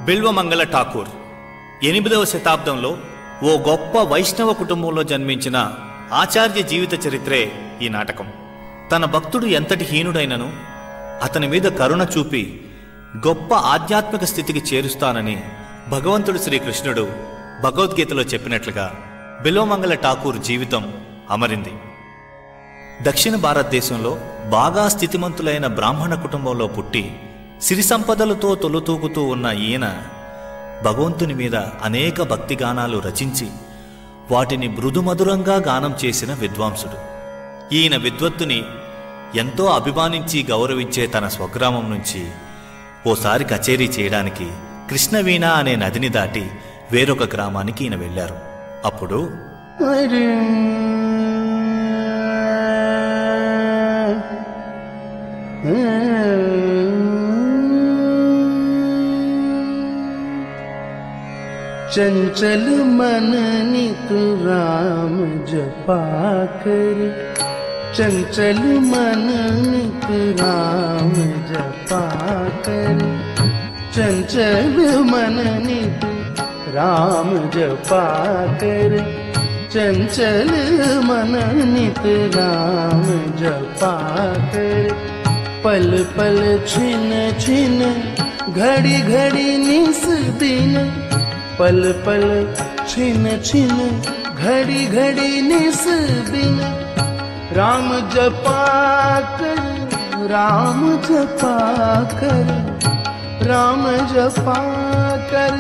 బిల్వమంగళ ఠాకూర్ 8వ శతాబ్దంలో ఓ గొప్ప వైష్ణవ కుటుంబంలో జన్మించిన ఆచార్య జీవిత చరిత్రే ఈ నాటకం. తన భక్తుడు ఎంతటి హీనుడైనను అతని మీద కరుణ చూపి గొప్ప ఆధ్యాత్మిక స్థితికి చేరుస్తానని భగవంతుడు శ్రీకృష్ణుడు భగవద్గీతలో చెప్పినట్లుగా బిల్వమంగళ ఠాకూర్ జీవితం అమరింది. దక్షిణ భారతదేశంలో బాగా స్థితిమంతులైన బ్రాహ్మణ కుటుంబంలో పుట్టి సిరి సంపదలతో తొలుతూగుతూ ఉన్న ఈయన భగవంతుని మీద అనేక భక్తిగానాలు రచించి వాటిని మృదుమధురంగా గానం చేసిన విద్వాంసుడు. ఈయన విద్వత్తుని ఎంతో అభిమానించి గౌరవించే తన స్వగ్రామం నుంచి ఓసారి కచేరీ చేయడానికి కృష్ణవీణ అనే నదిని దాటి వేరొక గ్రామానికి ఈయన వెళ్ళారు. అప్పుడు चंचल मन नित राम जपा कर, चंचल मन नित राम जपा कर, चंचल मन नित राम जपा कर, चंचल मन नित राम जपा कर, पल पल छिन छिन घड़ी घड़ी निस दिन, पल पल छिन छिन घड़ी घड़ी निस दिन, राम जपा कर, राम जपा कर, राम जपा कर,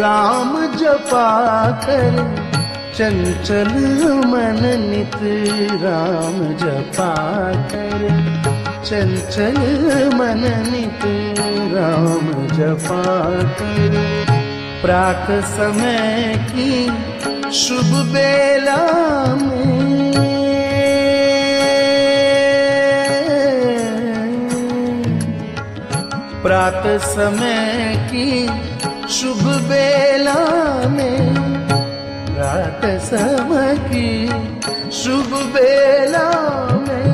राम जपा कर, चंचल मन नित राम जपा कर, चंचल मन नित राम जपा कर, प्रात समय की शुभ बेला में, प्रात समय की शुभ बेला में, प्रात समय की शुभ बेला में,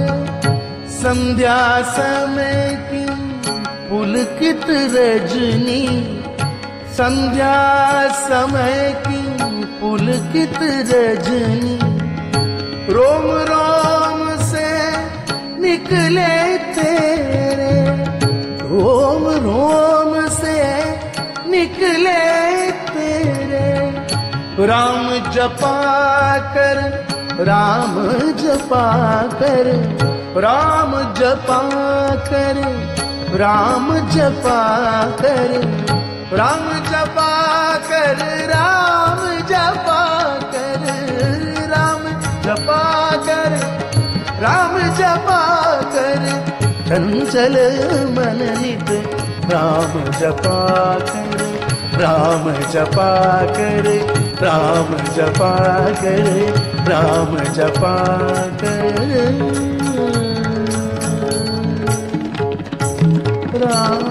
संध्या समय की पुलकित रजनी, संध्या समय की पुलकित रजनी, रोम रोम से निकले तेरे, रोम रोम से निकले तेरे, राम जपा कर, राम जपा कर, राम जपा कर, राम जपा कर, राम जपा कर, राम जपा कर, राम जपा कर, राम जपा कर, चंचल मन नित राम जपा कर, राम जपा कर, राम जपा कर, राम जपा कर, राम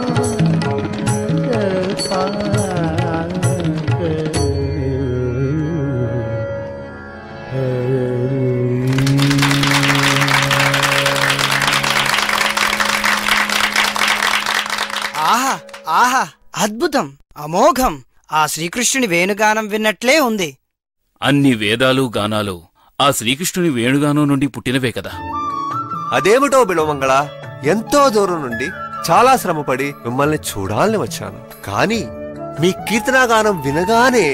ఆహా ఆహా, అద్భుతం, అమోఘం. ఆ శ్రీకృష్ణుని వేణుగానం విన్నట్లే ఉంది. అన్ని వేదాలు గానాలు ఆ శ్రీకృష్ణుని వేణుగానం నుండి పుట్టినవే కదా. అదేమిటో బిల్వమంగళ, ఎంతో దూరం నుండి చాలా శ్రమపడి మిమ్మల్ని చూడాలని వచ్చాను. కానీ మీ కీర్తనాగానం వినగానే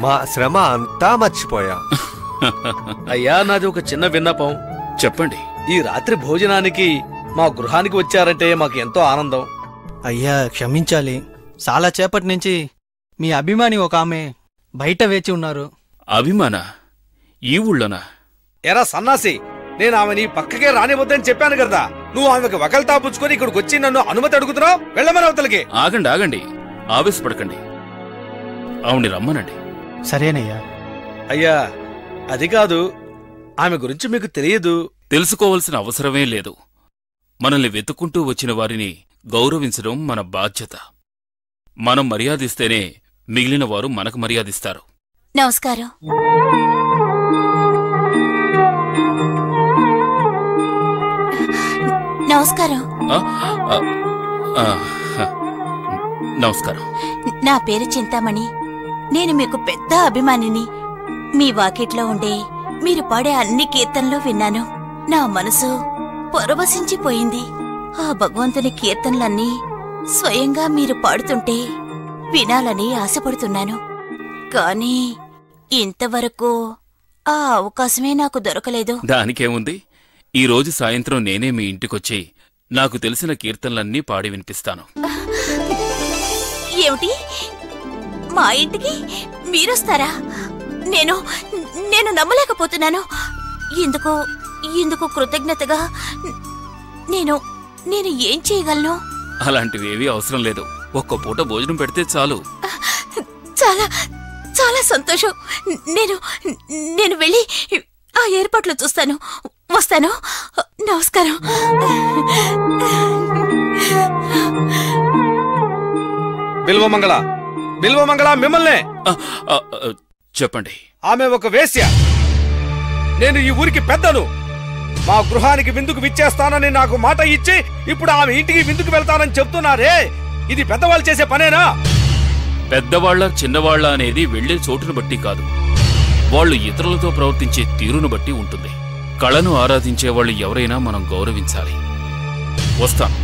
మా శ్రమ అంతా మర్చిపోయా. అయ్యా, నాది ఒక చిన్న విన్నపం. చెప్పండి. ఈ రాత్రి భోజనానికి మా గృహానికి వచ్చారంటే మాకు ఎంతో ఆనందం. అయ్యా క్షమించాలి, చాలా చేపటి నుంచి మీ అభిమాని ఒక ఆమె బయట వేచి ఉన్నారు. అభిమాన? ఈ ఊళ్ళోనా? ఎరా సన్నాసి, నేను ఆమెని పక్కకే రానివద్దని చెప్పాను కదా. నువ్వు ఆమెకు వకల్తా పుచ్చుకొని ఇక్కడికి వచ్చి నన్ను అనుమతి అడుగుతున్నావు. వెళ్ళమని అవతలకి. ఆగండి ఆగండి, ఆవేశపడకండి. ఆవిని రమ్మనండి. సరేనయ్యా. అయ్యా, అది కాదు, ఆమె గురించి మీకు తెలియదు. తెలుసుకోవలసిన అవసరమే లేదు. మనల్ని వెతుక్కుంటూ వచ్చిన వారిని గౌరవించడం మన బాధ్యత. మనం మర్యాదిస్తేనే మిగిలిన వారు మనకు మర్యాదిస్తారు. నమస్కారం. నమస్కారం. నమస్కారం. నా పేరు చింతామణి. నేను మీకు పెద్ద అభిమానిని. మీ వాకిట్లో ఉండే మీరు పాడే అన్ని కీర్తనలు విన్నాను. నా మనసు పరవశించిపోయింది. ఆ భగవంతుని కీర్తనలన్నీ స్వయంగా మీరు పాడుతుంటే వినాలని ఆశపడుతున్నాను. కానీ ఇంతవరకు ఆ అవకాశమే నాకు దొరకలేదు. దానికేముంది, ఈ రోజు సాయంత్రం నేనే మీ ఇంటికొచ్చి నాకు తెలిసిన కీర్తనలన్నీ పాడి వినిపిస్తాను. ఏమిటి, మా ఇంటికి మీరొస్తారా? నేను నమ్మలేకపోతున్నాను. ఇందుకు కృతజ్ఞతగా నేను ఏం చేయగలను? అలాంటివేవీ అవసరం లేదు. ఒక్క పూట భోజనం పెడితే చాలు. చాలా చాలా సంతోషం. నేను వెళ్ళి ఆ ఏర్పాట్లు చూస్తాను. వస్తాను. నమస్కారం. బిల్వమంగళ మిమ్మల్నే. చెప్పండి. ఆమె ఒక వేశ్య. నేను ఈ ఊరికి పెద్దను. మా గృహానికి విందుకు విచ్చేస్తానని నాకు మాట ఇచ్చి ఇప్పుడు ఆమె ఇంటికి విందుకు వెళ్తానని చెప్తున్నారే, ఇది పెద్దవాళ్ళు చేసే పనేనా? పెద్దవాళ్ల చిన్నవాళ్ల అనేది వెళ్లే చోటును బట్టి కాదు, వాళ్ళు ఇతరులతో ప్రవర్తించే తీరును బట్టి ఉంటుంది. కళను ఆరాధించేవాళ్ళు ఎవరైనా మనం గౌరవించాలి. వస్తాను.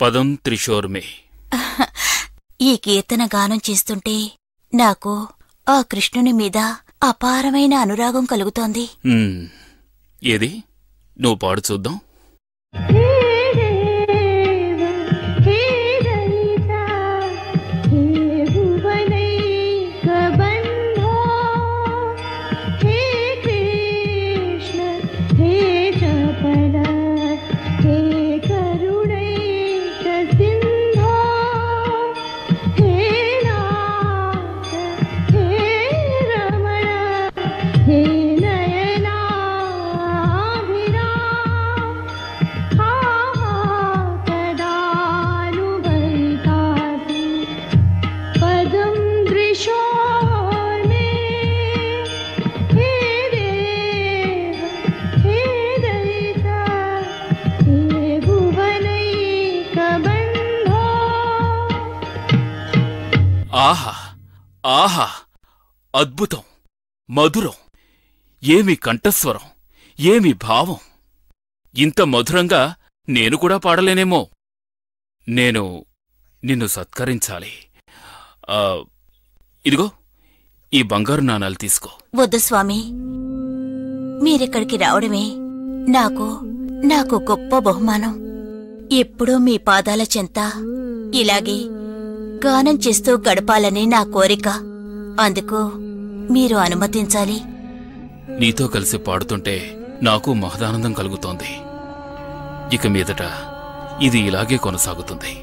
పదం త్రిశోర్మే. ఈ కీర్తన గానం చేస్తుంటే నాకు ఆ కృష్ణుని మీద అపారమైన అనురాగం కలుగుతోంది. ఏది, నువ్వు పాడు చూద్దాం. ఆహా ఆహా, అద్భుతం, మధురం. ఏమి కంఠస్వరం, ఏమి భావం. ఇంత మధురంగా నేను కూడా పాడలేనేమో. నేను నిన్ను సత్కరించాలి. ఇదిగో ఈ బంగారు నాణాలు తీసుకో. వద్దు స్వామి, మీరిక్కడికి రావడమే నాకు గొప్ప బహుమానం. ఎప్పుడూ మీ పాదాల చెంత ఇలాగే గానం చేస్తూ గడపాలని నా కోరిక. అందుకు మీరు అనుమతించాలి. నీతో కలిసి పాడుతుంటే నాకు మహదానందం కలుగుతోంది. ఇక మీదట ఇది ఇలాగే కొనసాగుతుంది.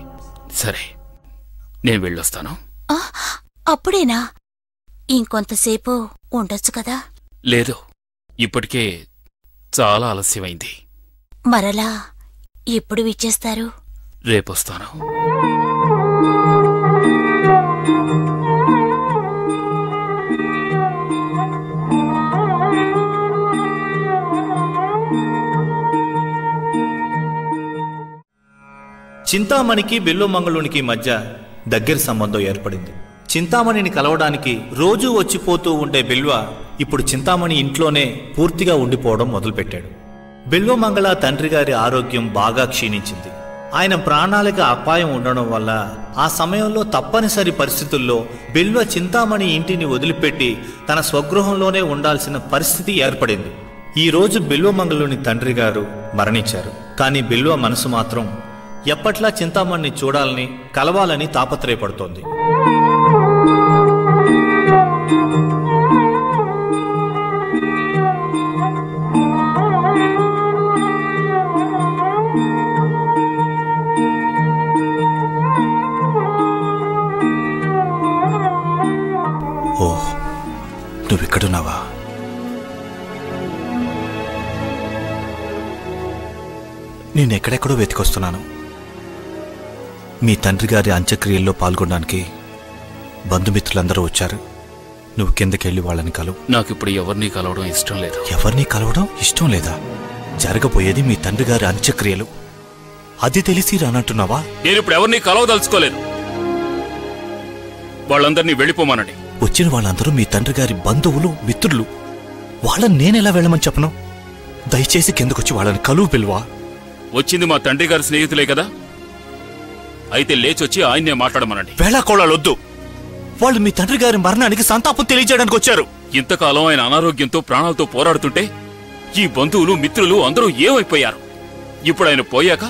సరే, నేను వెళ్ళొస్తాను. అప్పుడేనా? ఇంకొంతసేపు ఉండొచ్చు కదా? లేదు, ఇప్పటికే చాలా ఆలస్యమైంది. మరలా ఎప్పుడు విచ్చేస్తారు? రేపొస్తాను. చింతామణికి బిల్వమంగళునికి మధ్య దగ్గర సంబంధం ఏర్పడింది. చింతామణిని కలవడానికి రోజూ వచ్చిపోతూ ఉండే బిల్వ ఇప్పుడు చింతామణి ఇంట్లోనే పూర్తిగా ఉండిపోవడం మొదలుపెట్టాడు. బిల్వమంగళ తండ్రి గారి ఆరోగ్యం బాగా క్షీణించింది. ఆయన ప్రాణాలకు అపాయం ఉండడం వల్ల ఆ సమయంలో తప్పనిసరి పరిస్థితుల్లో బిల్వ చింతామణి ఇంటిని వదిలిపెట్టి తన స్వగృహంలోనే ఉండాల్సిన పరిస్థితి ఏర్పడింది. ఈ రోజు బిల్వమంగళుని తండ్రి గారు మరణించారు. కానీ బిల్వ మనసు మాత్రం ఎప్పట్లా చింతామణిని చూడాలని, కలవాలని తాపత్రయపడుతోంది. ఓ, నువ్విక్కడున్నావా? నేనెక్కడెక్కడో వెతికొస్తున్నాను. మీ తండ్రి గారి అంత్యక్రియల్లో పాల్గొనడానికి బంధుమిత్రులందరూ వచ్చారు. నువ్వు కిందకెళ్ళి వాళ్ళని కలువు. నాకిప్పుడు ఎవరిని కలవడం ఇష్టం లేదు. ఎవరిని కలవడం ఇష్టం లేదా? జరగబోయేది మీ తండ్రి గారి అంత్యక్రియలు. అది తెలిసి రానంటున్నావా? నేనిప్పుడు ఎవరిని కలవదలుచుకోలేదు. వాళ్ళందరినీ వెళ్ళిపోమానండి. వచ్చిన వాళ్ళందరూ మీ తండ్రి గారి బంధువులు, మిత్రులు. వాళ్ళని నేనెలా వెళ్ళమని చెప్పను? దయచేసి కిందకొచ్చి వాళ్ళని కలువు పిలువా. వచ్చింది మా తండ్రి గారి స్నేహితులే కదా, అయితే లేచొచ్చి ఆయన్నే మాట్లాడమనండి. వేళాకోళాలొద్దు. వాళ్ళు మీ తండ్రి గారి మరణానికి సంతాపం తెలియజేయడానికి వచ్చారు. ఇంతకాలం ఆయన అనారోగ్యంతో ప్రాణాలతో పోరాడుతుంటే ఈ బంధువులు, మిత్రులు అందరూ ఏమైపోయారు? ఇప్పుడు ఆయన పోయాక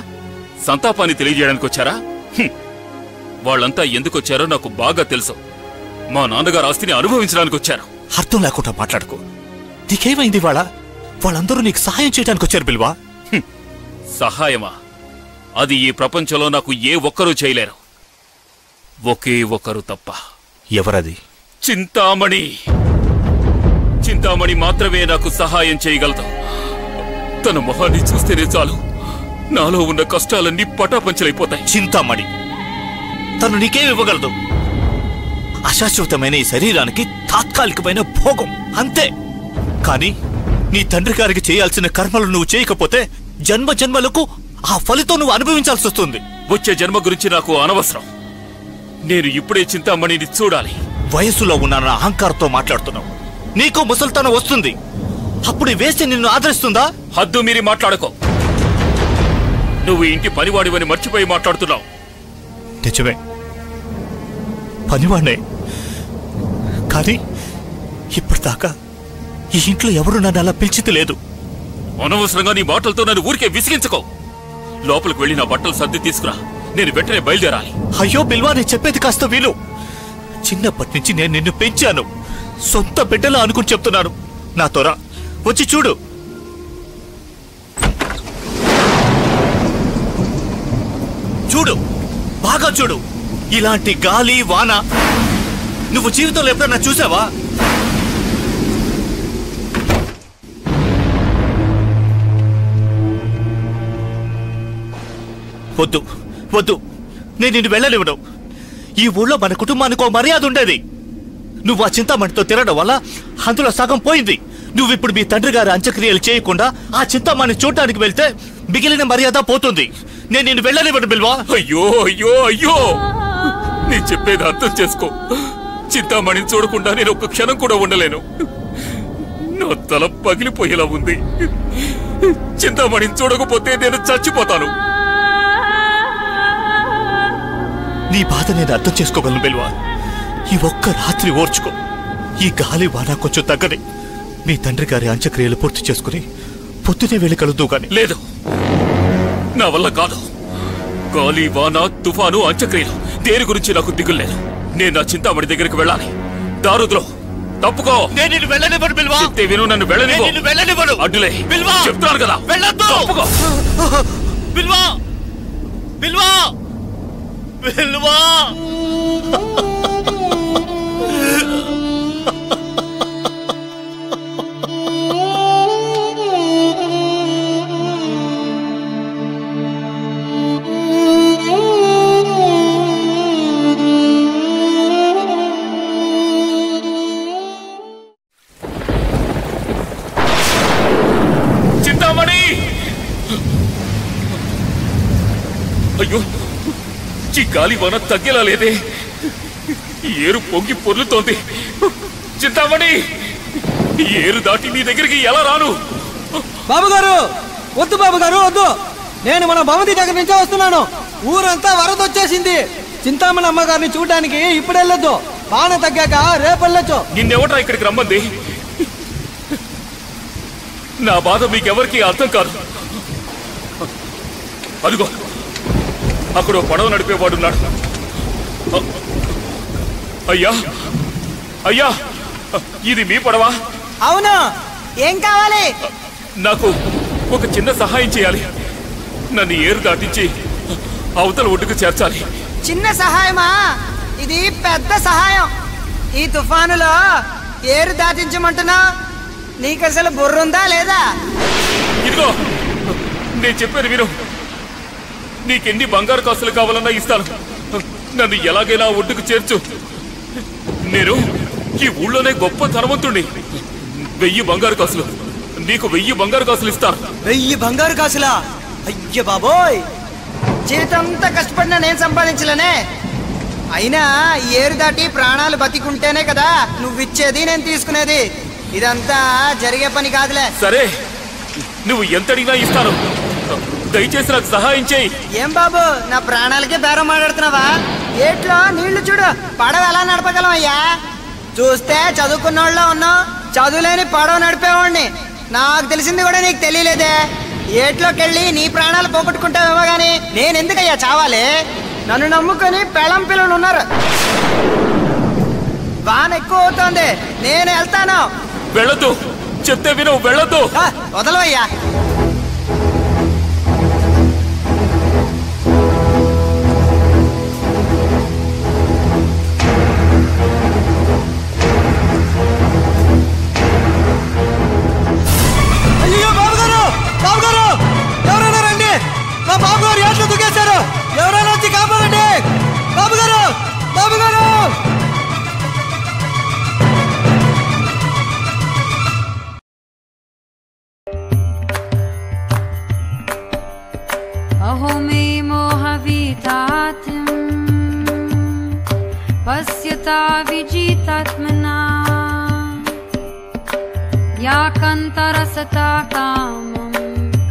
సంతాపాన్ని తెలియజేయడానికి వచ్చారా? వాళ్ళంతా ఎందుకొచ్చారో నాకు బాగా తెలుసు. మా నాన్నగారు ఆస్తిని అనుభవించడానికి వచ్చారు. అర్థం లేకుండా మాట్లాడుకో. నీకేమైంది? వాళ్ళందరూ నీకు సహాయం చేయడానికి వచ్చారు బిల్వా. సహాయమా? అది ఈ ప్రపంచంలో నాకు ఏ ఒక్కరూ చేయలేరు. ఒకే ఒక్కరు తప్ప. ఎవరది? చింతామణి. చింతామణి మాత్రమే నాకు సహాయం చేయగలదు. తన మొహాన్ని చూస్తేనే చాలు, నాలో ఉన్న కష్టాలన్నీ పటాపంచలైపోతాయి. చింతామణి తను నీకేమివ్వగలదు? అశాశ్వతమైన ఈ శరీరానికి తాత్కాలికమైన భోగం, అంతే. కానీ నీ తండ్రి గారికి చేయాల్సిన కర్మలు నువ్వు చేయకపోతే జన్మ జన్మలకు ఆ ఫలితం నువ్వు అనుభవించాల్సి వస్తుంది. వచ్చే జన్మ గురించి నాకు అనవసరం. నేను ఇప్పుడే చింతామణిని చూడాలి. వయసులో ఉన్న అహంకారంతో మాట్లాడుతున్నావు. నీకు ముసల్తనం వస్తుంది. అప్పుడు వేసి నిన్ను ఆదరిస్తుందా? హద్దు మీరి మాట్లాడుకో. నువ్వు ఇంటి పనివాడివని మర్చిపోయి మాట్లాడుతున్నావు. నిజమే, పనివాణ్ణే. కానీ ఇప్పటిదాకా ఈ ఇంట్లో ఎవరు నన్ను అలా పిలిచింది లేదు. అనవసరంగా నీ మాటలతో నన్ను ఊరికే విసిగించుకో. లోపలికి వెళ్ళి నా బట్టలు సర్ది తీసుకురా. నేను వెంటనే బయలుదేరాలి. అయ్యో బిల్వా, నేను చెప్పేది కాస్త వీలు. చిన్నప్పటి నుంచి నేను నిన్ను పెంచాను. సొంత బిడ్డలా అనుకుని చెప్తున్నాను. నాతో రా, వచ్చి చూడు. చూడు, బాగా చూడు. ఇలాంటి గాలి వాన నువ్వు జీవితంలో ఎప్పుడన్నా చూసావా? వద్దు వద్దు, నేను నిన్ను వెళ్ళనివ్వను. ఈ ఊళ్ళో మన కుటుంబానికి ఓ మర్యాద ఉండేది. నువ్వు ఆ చింతామణితో తిరగడం వల్ల అందులో సగం పోయింది. నువ్విప్పుడు మీ తండ్రి గారి అంత్యక్రియలు చేయకుండా ఆ చింతామణి చూడటానికి వెళ్తే మిగిలిన మర్యాద పోతుంది. నేను నిన్ను వెళ్ళనివ్వను బిల్వా. అయ్యో అయ్యో అయ్యో, నీ చెప్పేది అర్థం చేసుకో. చింతామణిని చూడకుండా నేను ఒక్క క్షణం కూడా ఉండలేను. నా తల పగిలిపోయేలా ఉంది. చింతామణిని చూడకపోతే నేను చచ్చిపోతాను. నీ బాధ నేను అర్థం చేసుకోగలను బిల్వా. ఈ ఒక్క రాత్రి ఓర్చుకో. ఈ గాలి వాన కొంచెం తగ్గని మీ తండ్రి గారి అంత్యక్రియలు పూర్తి చేసుకుని పొద్దునే వెళ్ళి కలుద్దు గాని. లేదు, నా వల్ల కాదు. గాలి వాన తుఫాను అంత్యక్రియలు దేని గురించి నాకు దిగులేదు. నేను నా చింతామణి దగ్గరికి వెళ్ళాలి. దారుద్రో తప్పుకో. నేను నిన్ను వెళ్ళనివ్వను బిల్వా. చెప్తే విను, నన్ను వెళ్ళనివ్వు. నిన్ను వెళ్ళనివ్వను. అడ్డులే బిల్వా, చెప్తాను కదా. వెళ్ళొద్దు. తప్పుకో. బిల్వా, బిల్వా, బిల్వా. అయ్యో, ఈ గాలివాన తగ్గేలా లేదే. ఏరు పొంగి పొర్లుతోంది. చింతామణి, ఏరు దాటి నీ దగ్గరికి ఎలా రాను? బాబుగారు వద్దు, బాబుగారు వద్దు. నేను మన భవతి దగ్గర నుంచే వస్తున్నాను. ఊరంతా వరద వచ్చేసింది. చింతామణి అమ్మగారిని చూడడానికి ఇప్పుడు వెళ్ళొద్దు. బాణ తగ్గాక రేపు వెళ్ళొచ్చు. నిన్నెవట్రా ఇక్కడికి రమ్మంది? నా బాధ మీకెవరికి అర్థం కాదు. అదిగో అక్కడ పడవ నడిపేవాడున్నాడు. అయ్యా, అయ్యా, ఇది మీ పడవా? అవును. ఏం కావాలి? నాకు ఒక చిన్న సహాయం చేయాలి. నన్ను ఏరు దాటించి అవతల ఒడ్డుకు చేర్చాలి. చిన్న సహాయమా? ఇది పెద్ద సహాయం. ఈ తుఫానులో ఏరు దాటించమంటున్నా? నీకు అసలు బుర్రుందా లేదా? ఇదిగో నేను చెప్పాను విను. నీకెన్ని బంగారు కాసులు కావాలన్నా ఇస్తాను. నన్ను ఎలాగైనా ఒడ్డుకు చేర్చు. నేను ఈ ఊళ్ళోనే గొప్ప ధనవంతుణ్ణి. 1000 బంగారు కాసులు. నీకు 1000 బంగారు కాసులు ఇస్తాను. 1000 బంగారు కాసులా? అయ్య బాబోయ్, జీవితంతా కష్టపడినా నేను సంపాదించలేనే. అయినా ఏరు దాటి ప్రాణాలు బతికుంటేనే కదా నువ్విచ్చేది నేను తీసుకునేది. ఇదంతా జరిగే పని కాదులే. సరే, నువ్వు ఎంత అడిగినా ఇస్తాను. దయచేసి నాకు సహాయం చేయి. ఏం బాబు, నా ప్రాణాలకే బేరం మాట్లాడుతున్నావా? ఏట్లో నీళ్లు చూడు, పడవ ఎలా నడపగలమయ్యా? చూస్తే చదువుకున్నోళ్ళ ఉన్నావు. చదువులేని పడవ నడిపేవాడిని. నాకు తెలిసింది కూడా నీకు తెలియలేదే. ఏట్లోకి వెళ్ళి నీ ప్రాణాలు పోగొట్టుకుంటావేమో గాని నేనెందుకయ్యా చావాలి? నన్ను నమ్ముకొని పెళ్ళం పిల్లలు ఉన్నారు. వాన ఎక్కువ అవుతోంది, నేను వెళ్తాను. వెళ్ళొద్దు, చెప్తే విను, వెళ్ళొద్దు. వదలవయ్యా. అయ్యో బాబుగారు, బాబుగారు, ఎవరైనా రండి. మా బాబుగారు ఏట్లో దుకేశారు. ఎవరైనా వచ్చి కాపాడండి. బాబుగారు, బాబుగారు. अहो मे मोहवितातिं पश्यता विजितात्मना या कन्तरसता कामं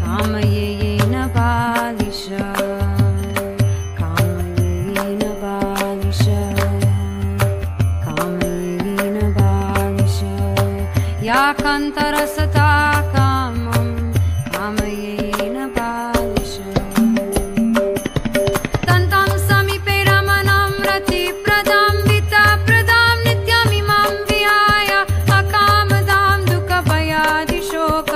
कामयेन बालिश कामयेन बालिश कामयेन बालिश या कन्तरसता कामं कामयेन बालिश तन्तं समीपे रमणं रतिप्रदां विताप्रदां नित्यमिमां विहाय अकामदां दुःखभयादिशोक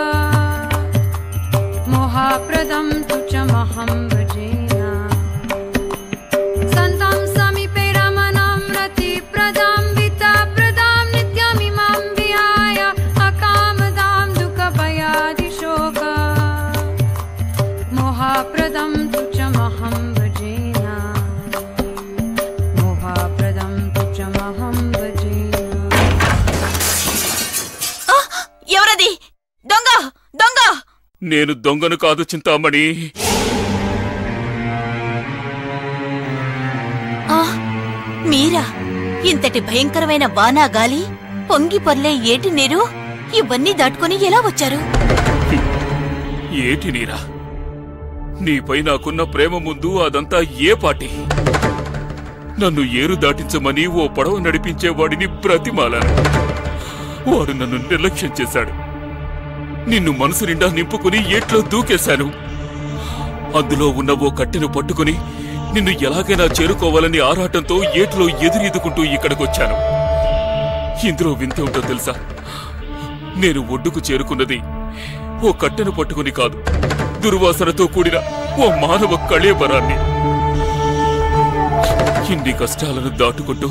मोहाप्रदं तुच्छमहं भजेन सन्तं समीपे रमणं रतिप्रदां विताप्रदां नित्यमिमां विहाय अकामदां दुःखभयादिशोक मोहाप्रदं तुच्छमहं भजेन मोहाप्रदं तुच्छमहं भजेन ఎవరది? దొంగ, దొంగ! నేను దొంగను కాదు చింతామణి. మీరా? ఇంతటి భయంకరమైన వానా గాలి, పొంగి పొర్లే ఏటి నీరు, ఇవన్నీ దాటుకుని ఎలా వచ్చారు? ఏటి నీరా? నీపై నాకున్న ప్రేమ ముందు అదంతా ఏ పాటి? నన్ను ఏరు దాటించమని ఓ పడవ నడిపించేవాడిని బ్రతిమాలాను. వాడు నన్ను నిర్లక్ష్యం చేశాడు. నిన్ను మనసు నిండా నింపుకుని ఏట్లో దూకేశాను. అందులో ఉన్న ఓ కట్టెను పట్టుకుని నిన్ను ఎలాగైనా చేరుకోవాలని ఆరాటంతో ఏట్లో ఎదురెదుకుంటూ ఇక్కడికొచ్చాను. ఇందులో వింతేమిటో తెలుసా? నేను ఒడ్డుకు చేరుకున్నది ఓ కట్టెను పట్టుకుని కాదు, దుర్వాసనతో కూడిన ఓ మానవ కళేబరాన్ని. ఇన్ని కష్టాలను దాటుకుంటూ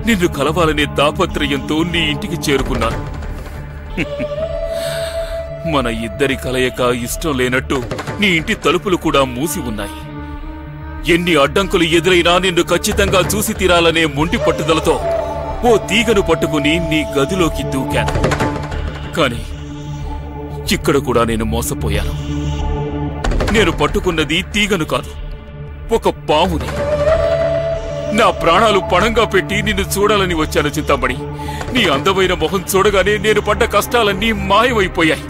నిన్ను కలవాలనే తాపత్రయంతో నీ ఇంటికి చేరుకున్నాను. మన ఇద్దరి కలయిక ఇష్టం లేనట్టు నీ ఇంటి తలుపులు కూడా మూసి ఉన్నాయి. ఎన్ని అడ్డంకులు ఎదురైనా నిన్ను ఖచ్చితంగా చూసి తీరాలనే మొండి పట్టుదలతో ఓ తీగను పట్టుకుని నీ గదిలోకి దూకాను. కాని ఇక్కడ కూడా నేను మోసపోయాను. నేను పట్టుకున్నది తీగను కాదు, ఒక పాముని. నా ప్రాణాలు పణంగా పెట్టి నిన్ను చూడాలని వచ్చాను చింతామణి. నీ అందమైన మొహం చూడగానే నేను పడ్డ కష్టాలన్నీ మాయమైపోయాయి.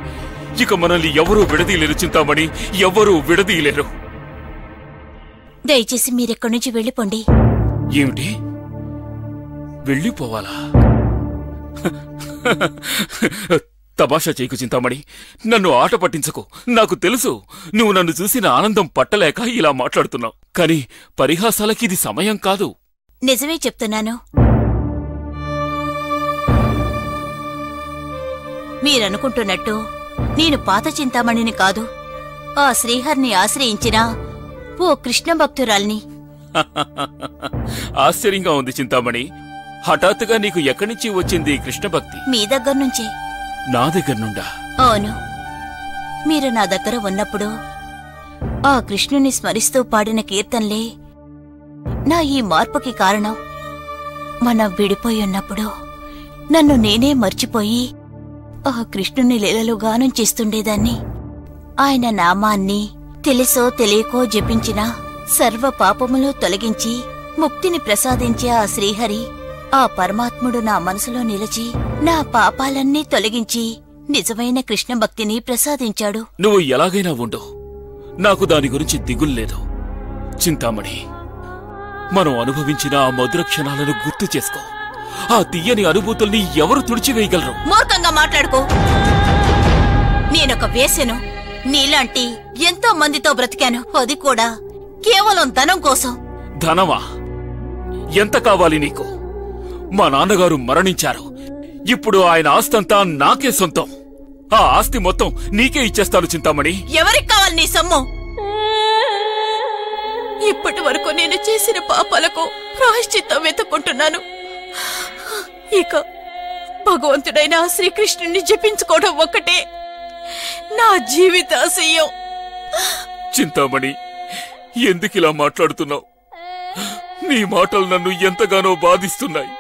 ఇక మనల్ని ఎవరూ విడదీయలేరు చింతామణి, ఎవరూ విడదీయలేరు. దయచేసి మీరెక్కడి నుంచి వెళ్ళిపోండి. ఏమిటి, వెళ్ళిపోవాలా? తమాషా చేయకు చింతామణి, నన్ను ఆట పట్టించకు. నాకు తెలుసు నువ్వు నన్ను చూసిన ఆనందం పట్టలేక ఇలా మాట్లాడుతున్నావు. కాని పరిహాసాలకి ఇది సమయం కాదు. నిజమే చెప్తున్నాను. మీరనుకుంటున్నట్టు నేను పాత చింతామణిని కాదు, ఆ శ్రీహరిని ఆశ్రయించిన ఓ కృష్ణ భక్తురాల్ని. ఆశ్చర్యంగా ఉంది చింతామణి. హఠాత్తుగా నీకు ఎక్కడి నుంచి వచ్చింది కృష్ణ భక్తి? మీ దగ్గర్నుంచే. నా దగ్గర నుండా? అవును. మీరు నా దగ్గర ఉన్నప్పుడు ఆ కృష్ణుని స్మరిస్తూ పాడిన కీర్తనలే నా ఈ మార్పుకి కారణం. మనం విడిపోయి ఉన్నప్పుడు నన్ను నేనే మర్చిపోయి ఆ కృష్ణుని లీలలు గానం చేస్తుండేదాన్ని. ఆయన నామాన్ని తెలుసో తెలియకో జపించిన సర్వ పాపములు తొలగించి ముక్తిని ప్రసాదించే ఆ శ్రీహరి, ఆ పరమాత్ముడు నా మనసులో నిలిచి నా పాపాలన్నీ తొలగించి నిజమైన కృష్ణ భక్తిని ప్రసాదించాడు. నువ్వు ఎలాగైనా ఉండు, నాకు దాని గురించి దిగుల్లేదు. చింతామణి, మనం అనుభవించిన ఆ మధుర క్షణాలను గుర్తు చేసుకో. ఆ తీయని అనుభూతుల్ని ఎవరు తుడిచివేయగలరు? మూర్ఖంగా మాట్లాడుకో. నేనొక వేసెను. నీలాంటి ఎంతో మందితో బ్రతికాను, అది కూడా కేవలం ధనం కోసం. ధనమా? ఎంత కావాలి నీకు? మా నాన్నగారు మరణించారు. ఇప్పుడు ఆయన ఆస్తంతా నాకే సొంతం. ఆ ఆస్తి మొత్తం నీకే ఇచ్చేస్తాను చింతామణి. ఎవరికి కావాలి నీ సొమ్ము? ఇప్పటి వరకు నేను చేసిన పాపాలకు ప్రాయశ్చిత్తం వెతుక్కుంటున్నాను. ఇక భగవంతుడైన శ్రీకృష్ణుని జపించుకోవడం ఒక్కటే నా జీవితాశయం. చింతామణి, ఎందుకిలా మాట్లాడుతున్నావు? నీ మాటలు నన్ను ఎంతగానో బాధిస్తున్నాయి.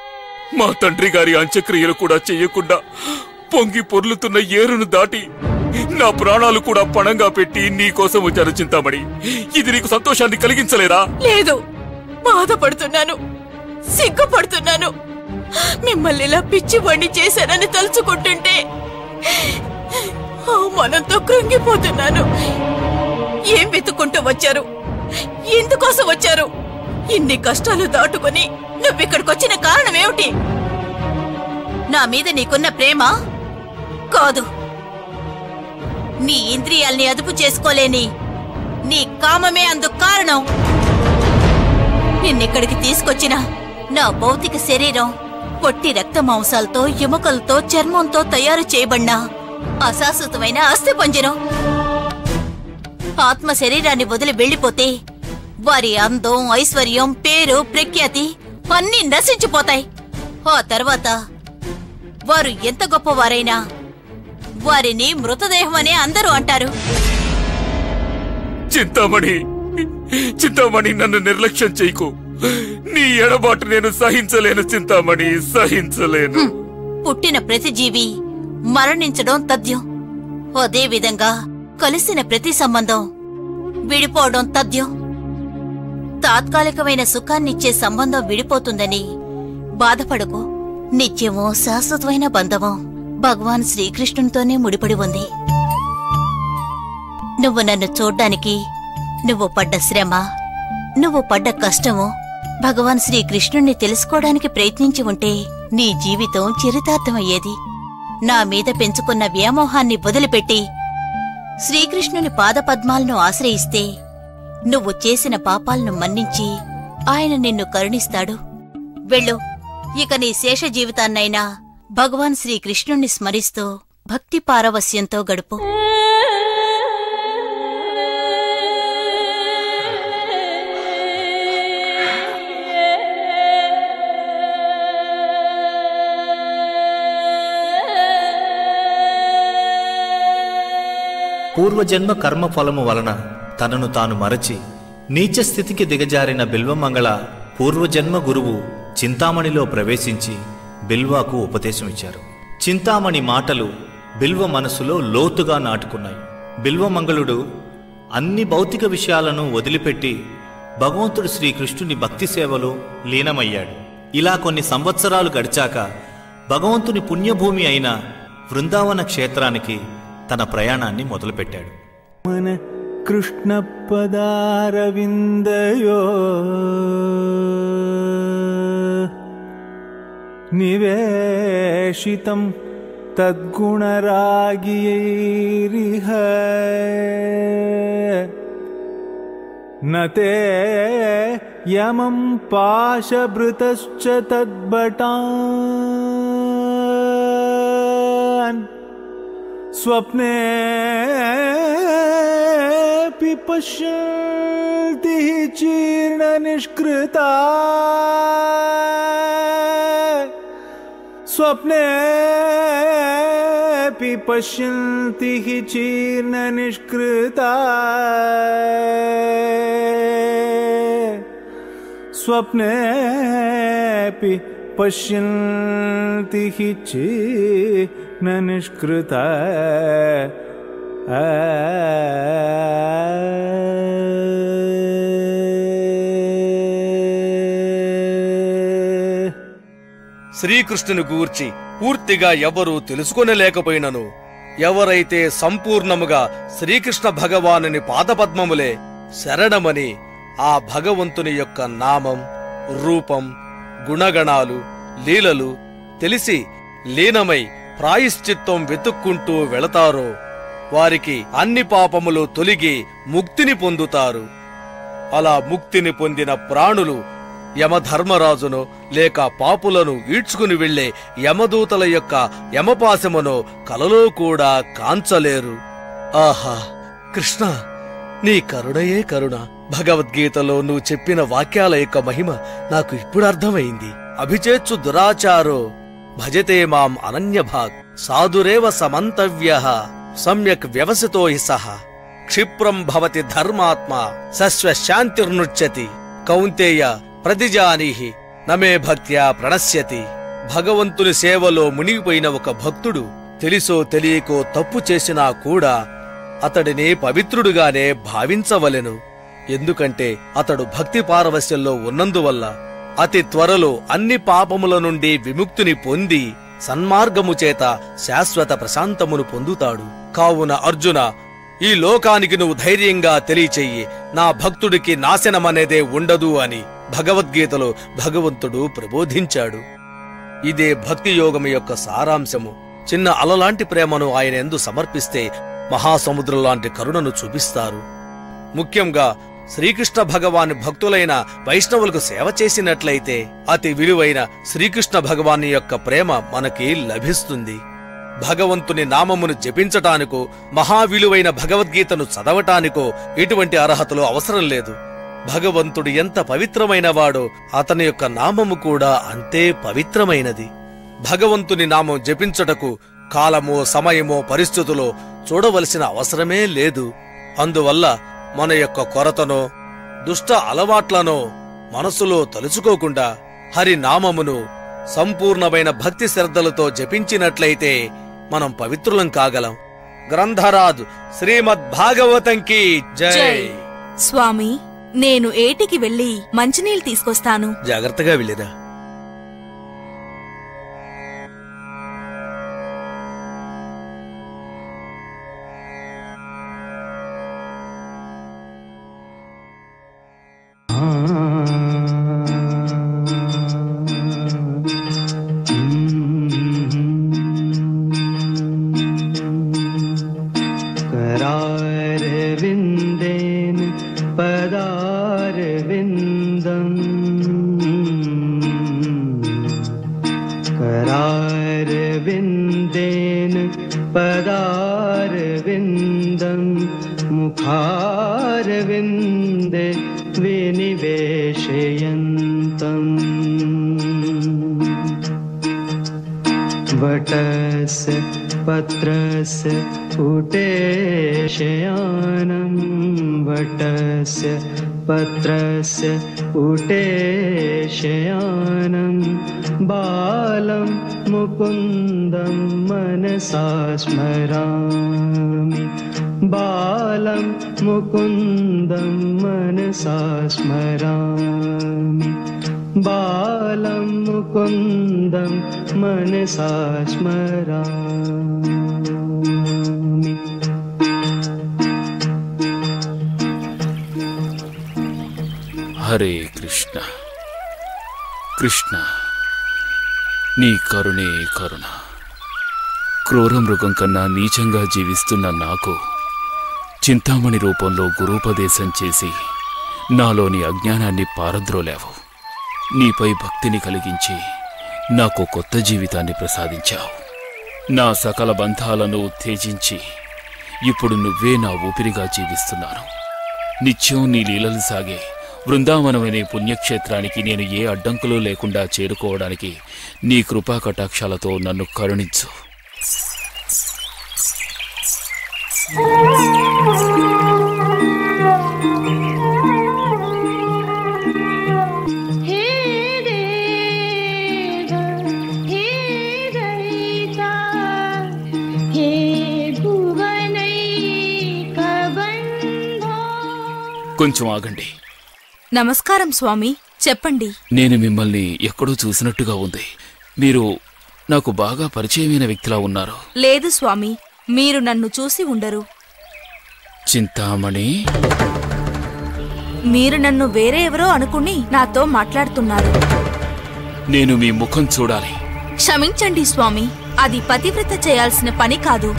మా తండ్రి గారి అంత్యక్రియలు కూడా చెయ్యకుండా పొంగి పొర్లుతున్న ఏరును దాటి నా ప్రాణాలు కూడా పణంగా పెట్టి నీకోసం వచ్చాను చింతామణి. ఇది నీకు సంతోషాన్ని కలిగించలేదా? లేదు, బాధపడుతున్నాను, సిగ్గుపడుతున్నాను. మిమ్మల్ని ఇలా పిచ్చివాణ్ణి చేశానని తలుచుకుంటుంటే అవమానంతో కృంగిపోతున్నాను. ఏం వెతుక్కుంటూ వచ్చారు? ఎందుకోసం వచ్చారు? ఇన్ని కష్టాలు దాటుకుని నువ్విక్కడికొచ్చిన కారణమేమిటి? నా మీద నీకున్న ప్రేమ కాదు, నీ ఇంద్రియాల్ని అదుపు చేసుకోలేని నీ కామమే అందుకు కారణం. నిన్నిక్కడికి తీసుకొచ్చిన నా భౌతిక శరీరం పొట్టి రక్త మాంసాలతో, ఎముకలతో, చర్మంతో తయారు చేయబడిన అశాశ్వతమైన అస్థిపంజరం. ఆత్మ శరీరాన్ని వదిలి వెళ్లిపోతే వారి అందం, ఐశ్వర్యం, పేరు, ప్రఖ్యాతి అన్నీ నశించిపోతాయి. ఆ తర్వాత వారు ఎంత గొప్పవారైనా వారిని మృతదేహమనే అందరూ అంటారు. చింతామణి, చింతామణి, నన్ను నిర్లక్ష్యం చేయకు. నీ ఎడబాటు నేను సహించలేను చింతామణి, సహించలేను. పుట్టిన ప్రతి జీవి మరణించడం తథ్యం. అదే విధంగా కలిసిన ప్రతి సంబంధం విడిపోవడం తథ్యం. తాత్కాలికమైన సుఖాన్నిచ్చే సంబంధం విడిపోతుందని బాధపడకు. నిత్యమో శాశ్వతమైన బంధమో భగవాన్ శ్రీకృష్ణునితోనే ముడిపడి ఉంది. నువ్వు నన్ను చూడ్డానికి నువ్వు పడ్డ శ్రమ, నువ్వు పడ్డ కష్టము భగవాన్ శ్రీకృష్ణుణ్ణి తెలుసుకోవడానికి ప్రయత్నించి ఉంటే నీ జీవితం చరితార్థమయ్యేది. నా మీద పెంచుకున్న వ్యామోహాన్ని వదిలిపెట్టి శ్రీకృష్ణుని పాదపద్మాలను ఆశ్రయిస్తే నువ్వు చేసిన పాపాలను మన్నించి ఆయన నిన్ను కరుణిస్తాడు. వెళ్ళు, ఇక నీ శేష జీవితాన్నైనా భగవాన్ శ్రీకృష్ణుణ్ణి స్మరిస్తూ భక్తి పారవస్యంతో గడుపు. పూర్వజన్మ కర్మఫలము వలన తనను తాను మరచి నీచ స్థితికి దిగజారిన బిల్వమంగళ పూర్వజన్మ గురువు చింతామణిలో ప్రవేశించి బిల్వాకు ఉపదేశమిచ్చారు. చింతామణి మాటలు బిల్వ మనసులో లోతుగా నాటుకున్నాయి. బిల్వమంగళుడు అన్ని భౌతిక విషయాలను వదిలిపెట్టి భగవంతుడు శ్రీకృష్ణుని భక్తి సేవలో లీనమయ్యాడు. ఇలా కొన్ని సంవత్సరాలు గడిచాక భగవంతుని పుణ్యభూమి అయిన వృందావన క్షేత్రానికి తన ప్రయాణాన్ని మొదలుపెట్టాడు. మన కృష్ణ పదారవిందయో నివేశితం తద్గుణరాగియైరిహ నతే యమం పాశభృతశ్చ తద్భటాన్ స్వప్నే పశ్యంతి చీర్ణ నిష్కృతా స్వప్నే పశ్యంతి చీర్ణ నిష్కృతా స్వప్నే పశ్యంతి చీర్ణ నిష్కృతా. శ్రీకృష్ణుని గూర్చి పూర్తిగా ఎవరూ తెలుసుకొనలేకపోయినను ఎవరైతే సంపూర్ణముగా శ్రీకృష్ణ భగవానుని పాదపద్మములే శరణమని ఆ భగవంతుని యొక్క నామం, రూపం, గుణగణాలు, లీలలు తెలిసి లీనమై ప్రాయశ్చిత్తం వెతుక్కుంటూ వెళతారో వారికి అన్ని పాపములు తొలగి ముక్తిని పొందుతారు. అలా ముక్తిని పొందిన ప్రాణులు యమధర్మరాజును లేక పాపులను ఈడ్చుకుని వెళ్లే యమదూతల యొక్క యమపాశమును కలలో కూడా కాంచలేరు. ఆహా కృష్ణ, నీ కరుణయే కరుణ. భగవద్గీతలో నువ్వు చెప్పిన వాక్యాల యొక్క మహిమ నాకు ఇప్పుడు అర్థమైంది. అభిచేత్సు దురాచారో భజతే మాం అనన్యభాగ్ సాధురేవ సమంతవ్యః సమ్యక్ వ్యవసితో హి సహ క్షిప్రం భవతి ధర్మాత్మా సశ్వశాంతిర్నుచ్యతి కౌంతేయ ప్రతిజానీహి నమే భక్త్యా ప్రణశ్యతి. భగవంతుని సేవలో మునిగిపోయిన ఒక భక్తుడు తెలిసో తెలియకో తప్పు చేసినా కూడా అతడిని పవిత్రుడుగానే భావించవలెను. ఎందుకంటే అతడు భక్తి పారవస్యంలో ఉన్నందువల్ల అతి త్వరలో అన్ని పాపముల నుండి విముక్తిని పొంది సన్మార్గము చేత శాశ్వత ప్రశాంతమును పొందుతాడు. కావున అర్జున, ఈ లోకానికి నువ్వు ధైర్యంగా తెలియచెయ్యి, నా భక్తుడికి నాశనమనేదే ఉండదు అని భగవద్గీతలో భగవంతుడు ప్రబోధించాడు. ఇదే భక్తి యోగము యొక్క సారాంశము. చిన్న అలలాంటి ప్రేమను ఆయన యందు సమర్పిస్తే మహాసముద్రం లాంటి కరుణను చూపిస్తారు. ముఖ్యంగా శ్రీకృష్ణ భగవాని భక్తులైన వైష్ణవులకు సేవ చేసినట్లయితే అతి విలువైన శ్రీకృష్ణ భగవాని యొక్క ప్రేమ మనకి లభిస్తుంది. భగవంతుని నామమును జపించటానికో మహావిలువైన భగవద్గీతను చదవటానికో ఎటువంటి అర్హతలు అవసరం లేదు. భగవంతుడు ఎంత పవిత్రమైనవాడో అతని యొక్క నామము కూడా అంతే పవిత్రమైనది. భగవంతుని నామం జపించుటకు కాలమో సమయమో పరిస్థితులో చూడవలసిన అవసరమే లేదు. అందువల్ల మన యొక్క కొరతనో దుష్ట అలవాట్లనో మనసులో తలుచుకోకుండా హరినామమును సంపూర్ణమైన భక్తి శ్రద్ధలతో జపించినట్లయితే మనం పవిత్రులం కాగలం. గ్రంథరాజు శ్రీమద్ భాగవతంకి జై. స్వామి, నేను ఏటికి వెళ్లి మంచినీళ్ళు తీసుకొస్తాను. జాగ్రత్తగా వెళ్ళిరా. करारविन्देन पदारविन्दम् शयन्तम् वटस्य पत्रस्य पुटे शयानं वटस्य पत्रस्य पुटे शयानं बालं मुकुन्दं मनसा स्मरामि बालं मुकुन्दं मनसा स्मरामि बालं मुकुन्दं मनसा स्मरामि। హరే కృష్ణ కృష్ణ నీ కరుణే కరుణ. క్రూర మృగం కన్నా నీచంగా జీవిస్తున్న నాకు చింతామణి రూపంలో గురూపదేశం చేసి నాలోని అజ్ఞానాన్ని పారద్రోలావు. నీపై భక్తిని కలిగించి నాకు కొత్త జీవితాన్ని ప్రసాదించావు. నా సకల బంధాలను త్యజించి ఇప్పుడు నువ్వే నా ఊపిరిగా జీవిస్తున్నాను. నిత్యం నీ లీలలు సాగే బృందావనమనే పుణ్యక్షేత్రానికి నేను ఏ అడ్డంకులు లేకుండా చేరుకోవడానికి నీ కృపా కటాక్షాలతో నన్ను కరుణించు. కొంచెం ఆగండి. నమస్కారం స్వామి, చెప్పండి. నేను మిమ్మల్ని ఎక్కడో చూసినట్టుగా ఉంది. మీరు నాకు బాగా పరిచయమైన వ్యక్తిలా ఉన్నారు. లేదు స్వామి, మీరు నన్ను చూసి ఉండరు. చింతామణి, మీరు నన్ను వేరే ఎవరో అనుకుని నాతో మాట్లాడుతున్నారు. నేను మీ ముఖం చూడాలి. క్షమించండి స్వామి, అది పతివ్రత చేయాల్సిన పని కాదు.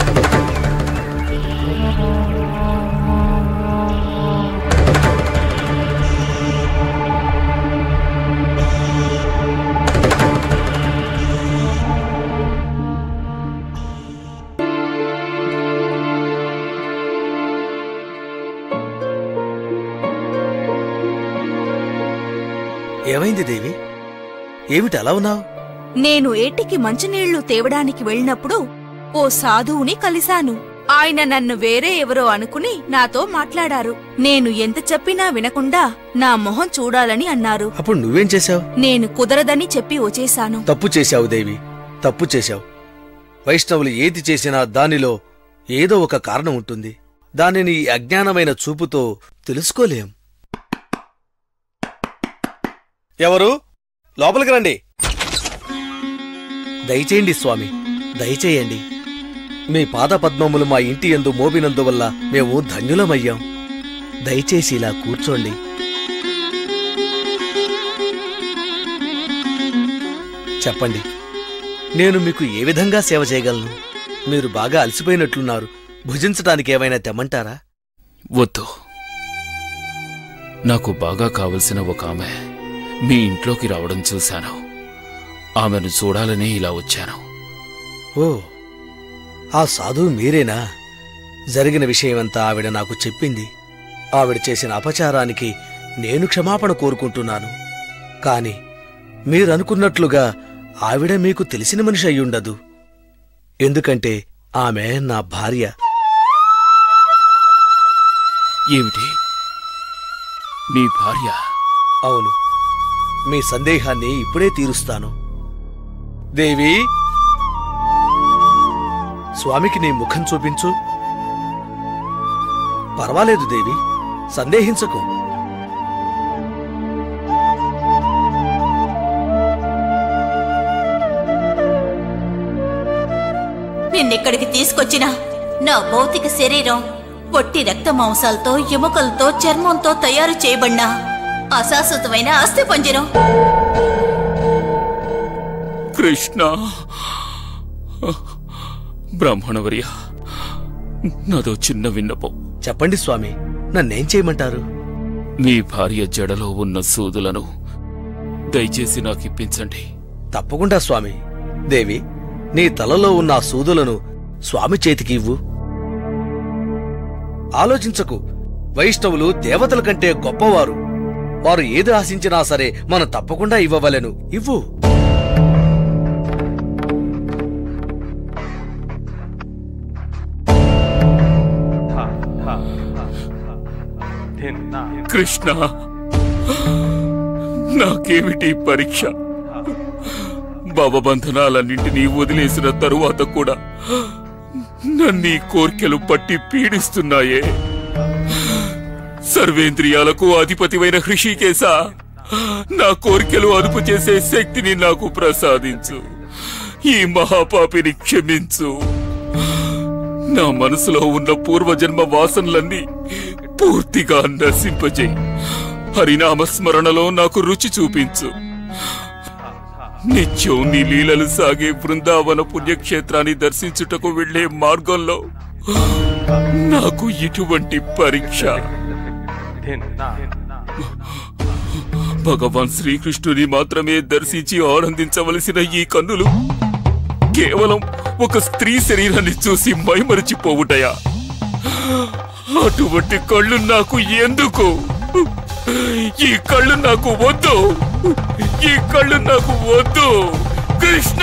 ఏమైంది దేవి? ఏమిటి అలా ఉన్నావు? నేను ఏటికి మంచినీళ్లు తేవడానికి వెళ్ళినప్పుడు ఓ సాధువుని కలిశాను. ఆయన నన్ను వేరే ఎవరో అనుకుని నాతో మాట్లాడారు. నేను ఎంత చెప్పినా వినకుండా నా మొహం చూడాలని అన్నారు. అప్పుడు నువ్వేం చేశావు? నేను కుదరదని చెప్పి వచ్చేశాను. తప్పు చేశావు దేవి, తప్పు చేశావు. వైష్ణవులు ఏది చేసినా దానిలో ఏదో ఒక కారణం ఉంటుంది. దానిని ఈ అజ్ఞానమైన చూపుతో తెలుసుకోలేం. ఎవరు? లోపలికి రండి. దయచేయండి స్వామి, దయచేయండి. మీ పాదపద్మములు మా ఇంటి యందు మోపినందువల్ల మేము ధన్యులమయ్యాం. దయచేసి ఇలా కూర్చోండి. చెప్పండి, నేను మీకు ఏ విధంగా సేవ చేయగలను? మీరు బాగా అలసిపోయినట్లున్నారు. భుజించటానికి ఏమైనా తెమ్మంటారా? వద్దు. నాకు బాగా కావలసిన ఒక ఆమె మీ ఇంట్లోకి రావడం చూశాను. ఆమెను చూడాలనే ఇలా వచ్చాను. ఓ, ఆ సాధువు మీరేనా? జరిగిన విషయమంతా ఆవిడ నాకు చెప్పింది. ఆవిడ చేసిన అపచారానికి నేను క్షమాపణ కోరుకుంటున్నాను. కాని మీరనుకున్నట్లుగా ఆవిడ మీకు తెలిసిన మనిషి అయ్యుండదు. ఎందుకంటే ఆమె నా భార్య. ఏమిటి, మీ భార్య? అవును. మీ సందేహాన్ని ఇప్పుడే తీరుస్తాను. దేవి, స్వామికి నీ ముఖం చూపించు. పర్వాలేదు దేవి, సందేహించకు. నిన్నెక్కడికి తీసుకొచ్చినా నా భౌతిక శరీరం పొట్టి రక్త మాంసాలతో, ఎముకలతో, చర్మంతో తయారు చేయబడిన అశాశ్వతమైన అస్థి పంజరం. కృష్ణ, బ్రాహ్మణవర్య, నాదో చిన్న విన్నపం. చెప్పండి స్వామి, నన్నేం చేయమంటారు? మీ భార్య జడలో ఉన్న సూదులను దయచేసి నాకిప్పించండి. తప్పకుండా స్వామి. దేవి, నీ తలలో ఉన్న ఆ సూదులను స్వామి చేతికి ఇవ్వు. ఆలోచించకు. వైష్ణవులు దేవతల కంటే గొప్పవారు. వారు ఏది ఆశించినా సరే మనం తప్పకుండా ఇవ్వవలెను. ఇవ్వు. కృష్ణ, నాకేమిటి పరీక్ష? భవబంధనాలన్నింటినీ వదిలేసిన తరువాత కూడా నన్నీ కోర్కెలు పట్టి పీడిస్తున్నాయే. సర్వేంద్రియాలకు అధిపతివైన హృషికేశ, నా కోర్కెలు అదుపు చేసే శక్తిని నాకు ప్రసాదించు. ఈ మహాపాపిని క్షమించు. నా మనసులో ఉన్న పూర్వజన్మ వాసనలన్నీ పూర్తిగా నశింపజేయి. హరినామస్మరణలో నాకు రుచి చూపించు. నిత్యం నీ లీలలు సాగే బృందావన పుణ్యక్షేత్రాన్ని దర్శించుటకు వెళ్లే మార్గంలో నాకు ఇటువంటి పరీక్ష. భగవాన్ శ్రీకృష్ణుని మాత్రమే దర్శించి ఆనందించవలసిన ఈ కన్నులు కేవలం ఒక స్త్రీ శరీరాన్ని చూసి మైమరిచిపోవుటయా? అటువంటి కళ్ళు నాకు ఎందుకు? ఈ కళ్ళు నాకు వద్దు. ఈ కళ్ళు నాకు వద్దు. కృష్ణ!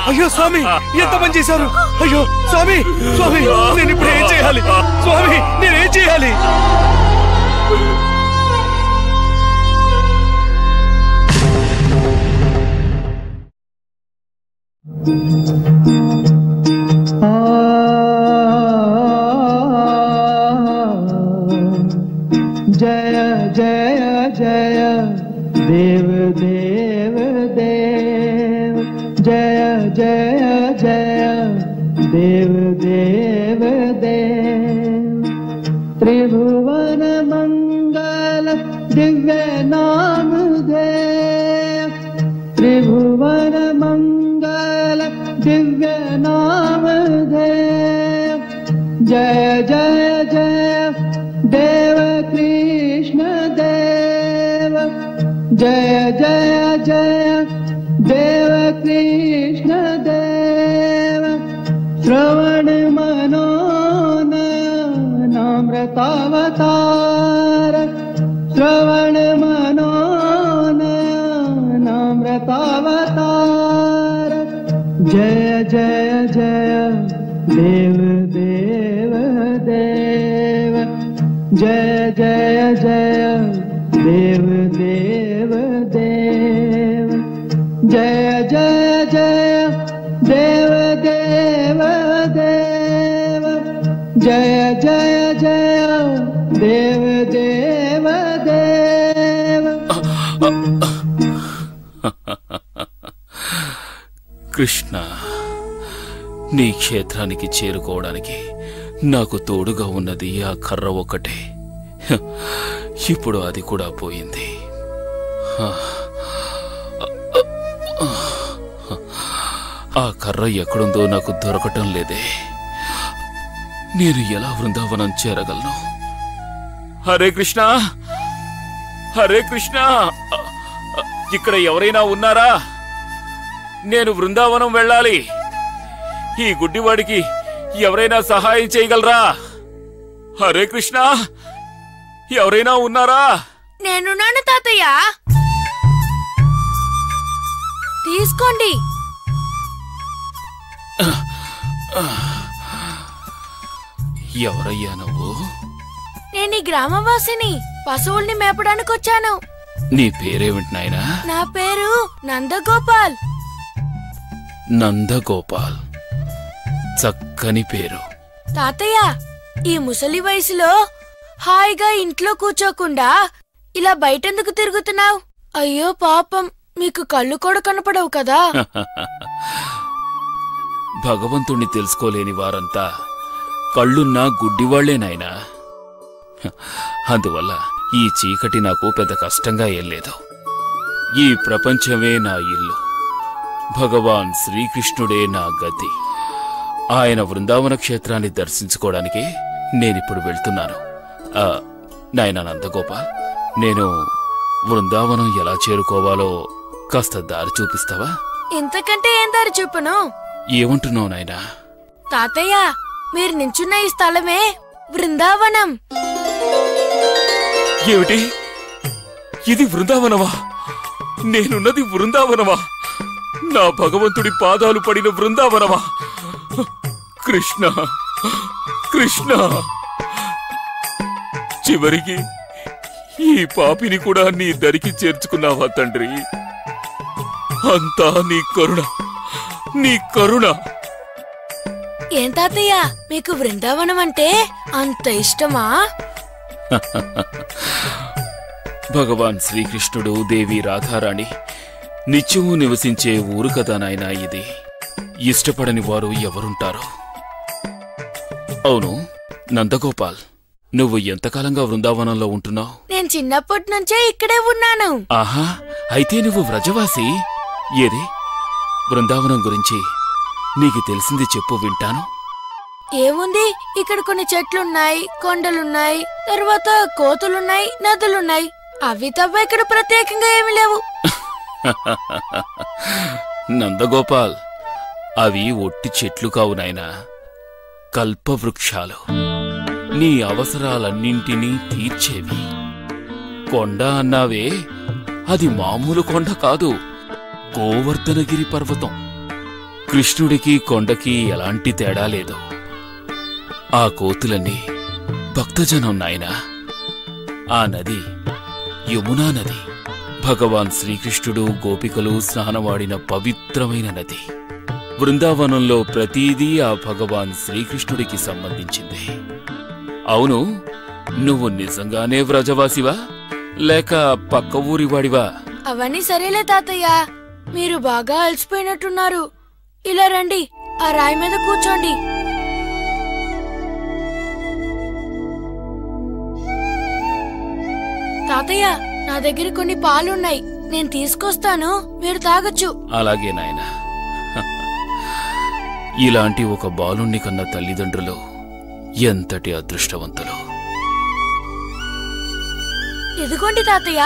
అయ్యో స్వామి, ఎంత పని చేశారు? అయ్యో స్వామి, స్వామి, నేను ఇప్పుడు ఏం చేయాలి? స్వామి, నేనేం చేయాలి? जय जय जय देव देव देव, जय जय जय देव देव देव, त्रिभुवन मंगल दिव्य नाम देव, त्रिभुवन मंगल दिव्य नाम देव, जय जय जय देव कृष्ण देव, जय जय जय देव कृष्ण देव, श्रवण मनोनमृतावतार, श्रवण मनोनमृतावतार, जय जय जय देव देव देव, जय जय जय देव देव देव, जय जय जय देव देव देव, जय जय जय देव देव देव. కృష్ణ, నీ క్షేత్రానికి చేరుకోవడానికి నాకు తోడుగా ఉన్నది ఆ కర్ర ఒక్కటే. ఇప్పుడు అది కూడా పోయింది. ఆ కర్ర ఎక్కడుందో నాకు దొరకటం లేదే. నేను ఎలా బృందావనం చేరగలను? హరే కృష్ణ, హరే కృష్ణ, ఇక్కడ ఎవరైనా ఉన్నారా? నేను బృందావనం వెళ్ళాలి. ఈ గుడ్డివాడికి ఎవరైనా సహాయం చేయగలరా? హరే కృష్ణ, ఎవరైనా ఉన్నారా? నేనున్నాను తాతయ్య, తీసుకోండి. ఎవరయ్యా నువ్వు? నేను ఈ గ్రామవాసిని. పశువుల్ని మేపడానికి వచ్చాను. నీ పేరేమిటి నాయనా? నా పేరు నందగోపాల్. నందగోపాల్, చక్కని పేరు. తాతయ్య, ఈ ముసలి వయసులో హాయిగా ఇంట్లో కూర్చోకుండా ఇలా బయటెందుకు తిరుగుతున్నావు? అయ్యో పాపం, మీకు కళ్ళు కూడా కనపడవు కదా. భగవంతుణ్ణి తెలుసుకోలేని వారంతా కళ్ళున్నా గుడ్డివాళ్లేనాయనా. అందువల్ల ఈ చీకటి నాకు పెద్ద కష్టంగా ఏం లేదు. ఈ ప్రపంచమే నా ఇల్లు. భగవాన్ శ్రీకృష్ణుడే నా గతి. ఆయన బృందావన క్షేత్రాన్ని దర్శించుకోవడానికి నేనిప్పుడు వెళ్తున్నాను. నాయనా నందగోపాల్, నేను బృందావనం ఎలా చేరుకోవాలో కాస్త దారి చూపిస్తావా? ఇంతకంటే ఏం దారి చూపను? ఏమంటున్నావు నాయనా? తాతయ్య, మీరు నించున్న ఈ స్థలమే బృందావనం. ఏమిటి? ఇది బృందావనమా? నేనున్నది బృందావనమా? నా భగవంతుడి పాదాలు పడిన బృందావనమా? కృష్ణ కృష్ణ, చివరికి ఈ పాపిని కూడా నీ దరికి చేర్చుకున్నావా తండ్రి? అంతా నీ కరుణ, నీ కరుణ. ఏం తాతయ్య, మీకు బృందావనం అంటే అంత ఇష్టమా? భగవాన్ శ్రీకృష్ణుడు, దేవి రాధారాణి నిత్యము నివసించే ఊరు కదా నాయనా ఇది. ఇష్టపడని వారు ఎవరుంటారో. అవును నందగోపాల్, నువ్వు ఎంతకాలంగా బృందావనంలో ఉంటున్నావు? నేను చిన్నప్పటి నుంచే ఇక్కడే ఉన్నాను. ఆహా, అయితే నువ్వు వ్రజవాసి. ఏది బృందావనం గురించి నీకు తెలిసింది చెప్పు, వింటాను. ఏముంది, ఇక్కడ కొన్ని చెట్లున్నాయి, కొండలున్నాయి, తర్వాత కోతులున్నాయి, నదులున్నాయి. అవి తప్ప ఇక్కడ ప్రత్యేకంగా ఏమి లేవు. నందగోపాల్, అవి ఒట్టి చెట్లు కావు నాయనా, కల్పవృక్షాలు. నీ అవసరాలన్నింటినీ తీర్చేవి. కొండ అన్నావే, అది మామూలు కొండ కాదు, గోవర్ధనగిరి పర్వతం. కృష్ణుడికి కొండకి ఎలాంటి తేడా లేదు. ఆ కోతులన్నీ భక్తజనం నాయనా. ఆ నది యమునా నది. భగవాన్ శ్రీకృష్ణుడు, గోపికలు స్నానవాడిన పవిత్రమైన నది. బృందావనంలో ప్రతీదీ ఆ భగవాన్ శ్రీకృష్ణుడికి సంబంధించింది. అవును, నువ్వు నిజంగానే వ్రజవాసివా లేక పక్క ఊరివాడివా? అవన్నీ సరేలే తాతయ్య, మీరు బాగా అలసిపోయినట్టున్నారు. ఇలా రండి, ఆ రాయి మీద కూర్చోండి. తాతయ్య, నా దగ్గర కొన్ని పాలున్నాయి, నేను తీసుకొస్తాను, మీరు తాగొచ్చు. అలాగే నాయనా. ఇలాంటి ఒక బాలుణ్ణి కన్న తల్లిదండ్రులు ఎంతటి అదృష్టవంతులు. ఇదిగోండి తాతయ్య.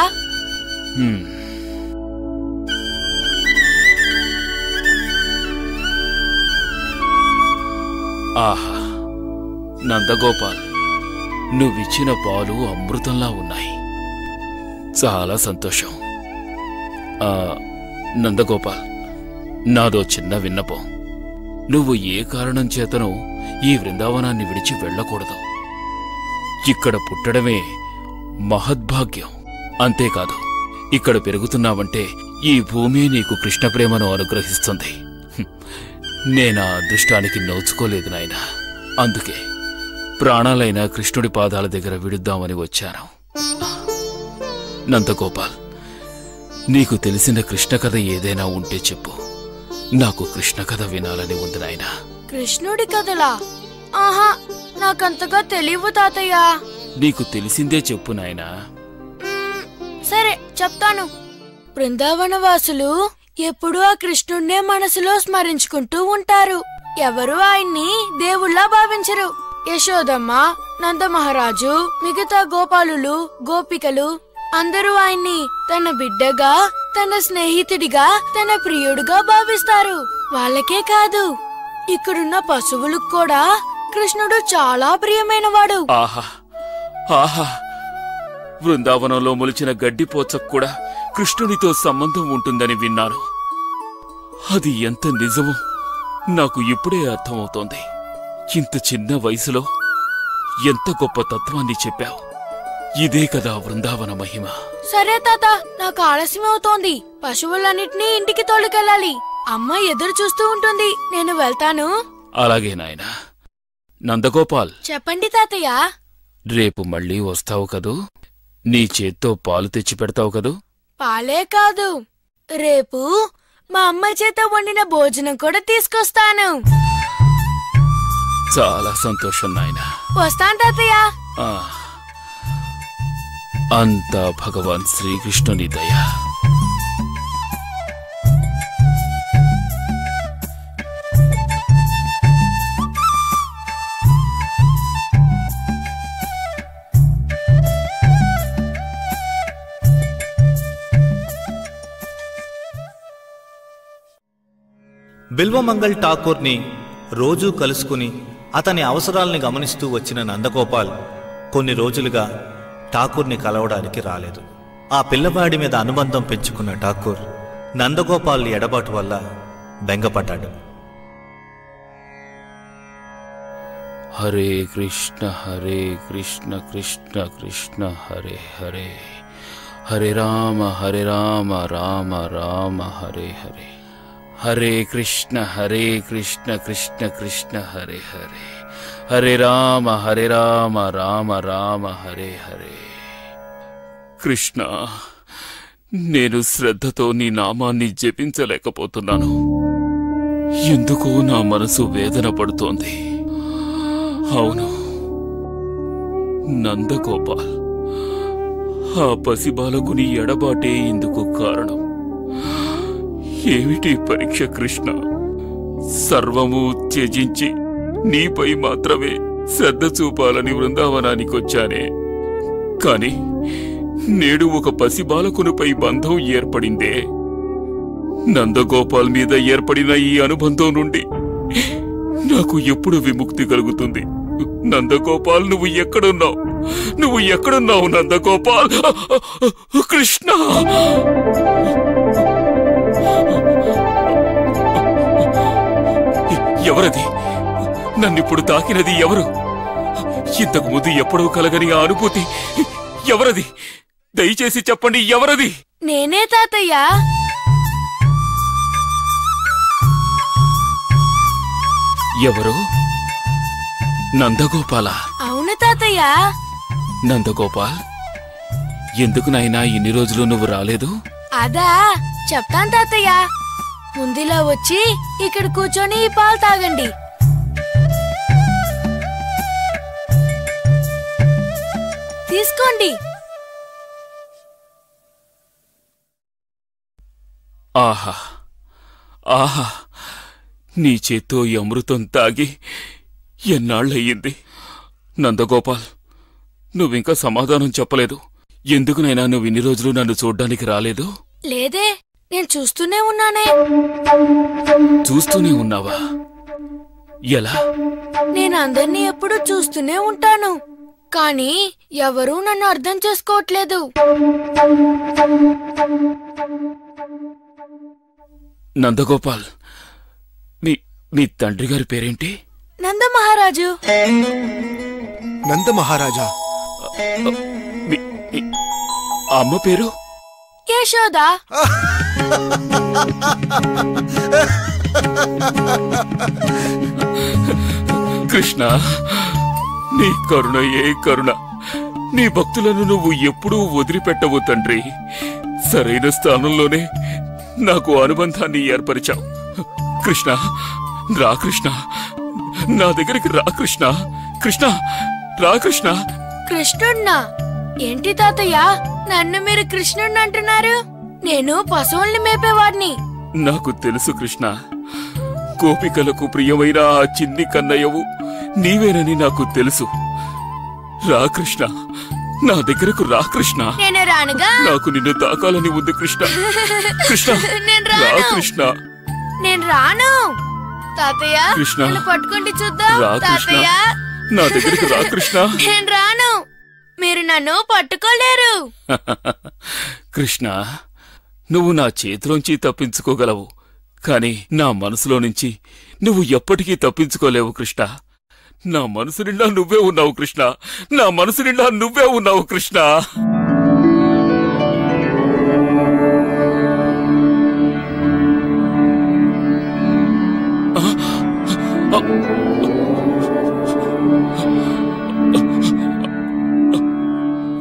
ఆహా, నందగోపాల్, నువ్విచ్చిన పాలు అమృతంలా ఉన్నాయి. చాలా సంతోషం. నందగోపాల్, నాదో చిన్న విన్నపం. నువ్వు ఏ కారణం చేతనో ఈ బృందావనాన్ని విడిచి వెళ్ళకూడదు. ఇక్కడ పుట్టడమే మహద్భాగ్యం. అంతేకాదు, ఇక్కడ పెరుగుతున్నావంటే ఈ భూమి నీకు కృష్ణ ప్రేమను అనుగ్రహిస్తుంది. నేనా అదృష్టానికి నోచుకోలేదు నాయనా. అందుకే ప్రాణాలైన కృష్ణుడి పాదాల దగ్గర విడుద్దామని వచ్చాను. నందగోపాల్, నీకు తెలిసిన కృష్ణ కథ ఏదైనా ఉంటే చెప్పు. నాకు కృష్ణ కథ వినాలని ఉంది నాయనా. కృష్ణుడి కథలా? ఆహా, నాకంతగా తెలియవు తాతయ్య. నీకు తెలిసిందే చెప్పు నాయనా. సరే, చెప్తాను. బృందావన వాసులు ఎప్పుడూ ఆ కృష్ణుడినే మనసులో స్మరించుకుంటూ ఉంటారు. ఎవరు ఆయన్ని దేవుళ్ళా భావించరు. యశోదమ్మ, నందమహారాజు, మిగతా గోపాలులు, గోపికలు అందరూ ఆయన్ని తన బిడ్డగా, తన స్నేహితుడిగా, తన ప్రియుడిగా భావిస్తారు. వాళ్ళకే కాదు, ఇక్కడున్న పశువులకు కూడా కృష్ణుడు చాలా ప్రియమైనవాడు. ఆహా ఆహా, బృందావనంలో మొలిచిన గడ్డిపోచకు కూడా కృష్ణునితో సంబంధం ఉంటుందని విన్నాను. అది ఎంత నిజమో నాకు ఇప్పుడే అర్థమవుతోంది. ఇంత చిన్న వయసులో ఎంత గొప్ప తత్వాన్ని చెప్పావు. ఇదే కదా బృందావన మహిమ. సరే తాత, నాకు ఆలస్యం అవుతోంది. పశువులన్నిటినీ ఇంటికి తోలుకెళ్ళాలి. అమ్మ ఎదురు చూస్తూ ఉంటుంది. నేను వెళ్తాను. అలాగే నాయనా. నందగోపాల్, చెప్పండి తాతయ్య. రేపు మళ్ళీ వస్తావు కదూ? నీ చేత్తో పాలు తెచ్చి పెడతావు కదూ? పాలే కాదు, రేపు మా అమ్మ చేత వండిన భోజనం కూడా తీసుకొస్తాను. చాలా సంతోషం నాయనా. వస్తాను తాతయ్య. అంతా భగవాన్ శ్రీకృష్ణుని దయ. బిల్వమంగళ్ ఠాకూర్ని రోజూ కలుసుకుని అతని అవసరాల్ని గమనిస్తూ వచ్చిన నందగోపాల్ కొన్ని రోజులుగా ఠాకూర్ని కలవడానికి రాలేదు. ఆ పిల్లవాడి మీద అనుబంధం పెంచుకున్న ఠాకూర్ నందగోపాల్ ఎడబాటు వల్ల బెంగపడ్డాడు. హరే కృష్ణ కృష్ణ కృష్ణ హరే హరే, హరే రామ రామ రామ హరే హరే. హరే కృష్ణ కృష్ణ కృష్ణ హరే హరే, హరే రామ రామ రామ హరే హరే. కృష్ణ, నేను శ్రద్ధతో నీ నామాన్ని జపించలేకపోతున్నాను. ఎందుకో నా మనసు వేదన పడుతోంది. అవును, నందగోపాల్ ఆ పసిబాలకుని ఎడబాటే ఇందుకు కారణం. ఏమిటి పరీక్ష కృష్ణ? సర్వము త్యజించి నీపై మాత్రమే శ్రద్ధ చూపాలని బృందావనానికొచ్చానే, కాని నేడు ఒక పసిబాలకునిపై బంధం ఏర్పడిందే. నందగోపాల్ మీద ఏర్పడిన ఈ అనుబంధం నుండి నాకు ఎప్పుడు విముక్తి కలుగుతుంది? నందగోపాల్, నువ్వు ఎక్కడున్నావు? నువ్వు ఎక్కడున్నావు నందగోపాల్? కృష్ణ, ఎవరది? నన్నిప్పుడు తాకినది ఎవరు? ఇంతకు ముందు ఎప్పుడూ కలగని ఆ అనుభూతి ఎవరది? దయచేసి చెప్పండి, ఎవరది? నేనే తాతయ్య. ఎవరు? నందగోపాల? అవును తాతయ్య. నందగోపాల్, ఎందుకు నాయనా ఇన్ని రోజులు నువ్వు రాలేదు? అదా, చెప్తాను తాతయ్య. ముందులా వచ్చి ఇక్కడ కూర్చొని ఈ పాలు తాగండి. తీసుకోండి. ఆహా ఆహా, నీ చేత్తో ఈ అమృతం తాగి ఎన్నాళ్ళయ్యింది. నందగోపాల్, నువ్వింకా సమాధానం చెప్పలేదు. ఎందుకునైనా నువ్వు ఇన్ని రోజులు నన్ను చూడ్డానికి రాలేదు? లేదే, నేను చూస్తూనే ఉన్నానే. చూస్తూనే ఉన్నావా? ఎలా? నేను అందరినీ ఎప్పుడూ చూస్తూనే ఉంటాను, కానీ ఎవరూ నన్ను అర్థం చేసుకోవట్లేదు. నందగోపాల్, నీ తండ్రి గారి పేరేంటి? నంద మహారాజు. నంద మహారాజా. అమ్మ పేరు? యశోదా. కృష్ణ, నీ కరుణ ఏ కరుణ! నీ భక్తులను నువ్వు ఎప్పుడూ వదిలిపెట్టవు తండ్రి. సరైన స్థానంలోనే నాకు అనుబంధాన్ని ఏర్పరిచావు. కృష్ణ, రా కృష్ణ, నా దగ్గరికి రా కృష్ణ. కృష్ణ, రా కృష్ణ. కృష్ణున్నా? ఏంటి తాతయ్య, నన్ను మీరు కృష్ణుడిని అంటున్నారు? నేను పశువుల్ని మేపేవాడిని. నాకు తెలుసు కృష్ణ, గోపికలకు ప్రియమైన ఆ చిన్ని కన్నయ్యవు నీవేనని నాకు తెలుసు. రా కృష్ణ, నా దగ్గరకు రా కృష్ణ. నేను రానుగా. నాకు నిన్ను తాకాలని ఉంది కృష్ణ. కృష్ణ, రా కృష్ణ. నేను రాను తాతయ్య. కృష్ణ, నన్ను పట్టుకోండి చూద్దాం. రా కృష్ణ, తాతయ్య, నా దగ్గరికి రా కృష్ణ. నేను రాను, మీరు నన్ను పట్టుకోలేరు. కృష్ణ, నువ్వు నా చేతిలోంచి తప్పించుకోగలవు, కాని నా మనసులో నుంచి నువ్వు ఎప్పటికీ తప్పించుకోలేవు కృష్ణ. నా మనసు నిండా నువ్వే ఉన్నావు కృష్ణ. నా మనసు నిండా నువ్వే ఉన్నావు కృష్ణ.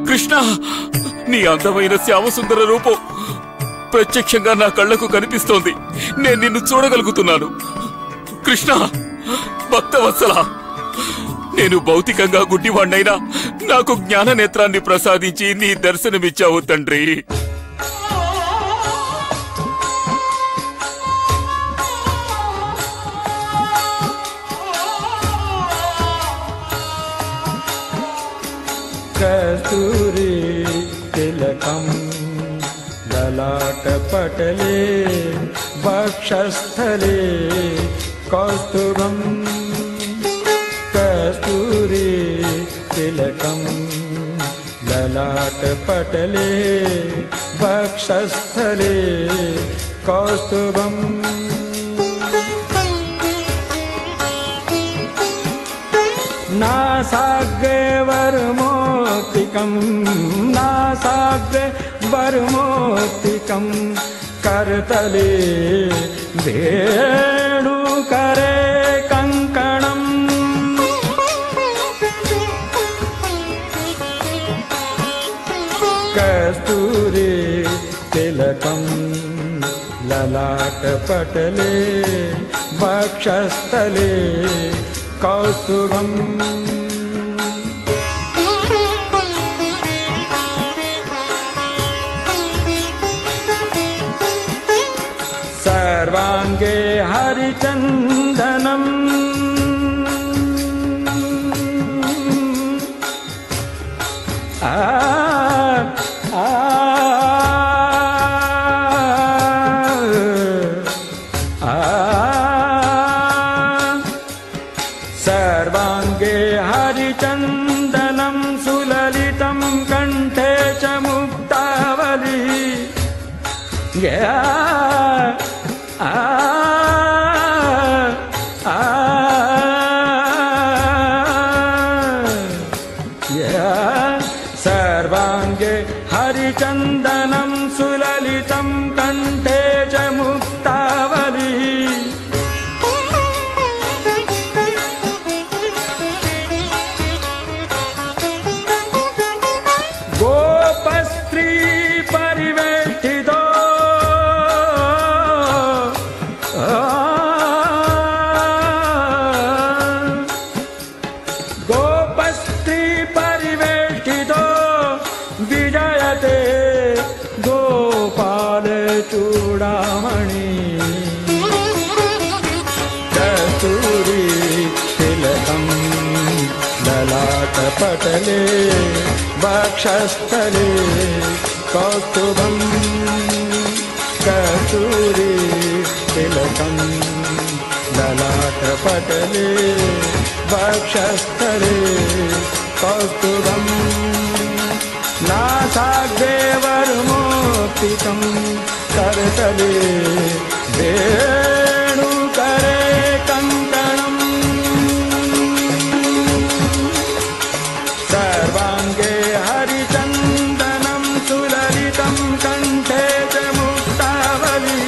కృష్ణ, నీ అందమైన శ్యామసుందర రూపం ప్రత్యక్షంగా నా కళ్లకు కనిపిస్తోంది. నేను నిన్ను చూడగలుగుతున్నాను. కృష్ణ, భక్తవత్సల, నేను భౌతికంగా గుడ్డివాణ్ణైనా నాకు జ్ఞాన నేత్రాన్ని ప్రసాదించి నీ దర్శనమిచ్చావు తండ్రి. కస్తూరి తిలకం లలాటపటలే వక్షస్థలే కౌస్తుభం. కస్తూరి తిలకం ललाटपटले वक्षस्थले कौस्तुभम् नासाग्रे वरमोक्तिकं नासाग्रे वरमोक्तिकं करतले वेणुकरे कङ्कणम् कस्तूरी तिलकं ललाटपटले वक्षस्थले कौस्तुभम् सर्वांगे हरिचन्दनम् सर्वांगे हरिचन्दनं सुललितं कंठे च मुक्तावली सर्वांगे हरिचन्दनं सुललितं कंठे च मुक्तावली गोपस्त्री परिवेष्टितो गोपस्त्री परिवेष्टितो विजयते गोपाल चूडामणि कस्तूरी तिलकं ललाटपटले वक्षस्थले कौस्तुभम् कस्तूरी तिलकं ललाटपटले वक्षस्थले कौस्तुभम् नासाग्रे वरमोक्तिकं करतले वेणुकरे कङ्कणम् सर्वांगे हरिचन्दनं सुललितं कंठे च मुक्तावली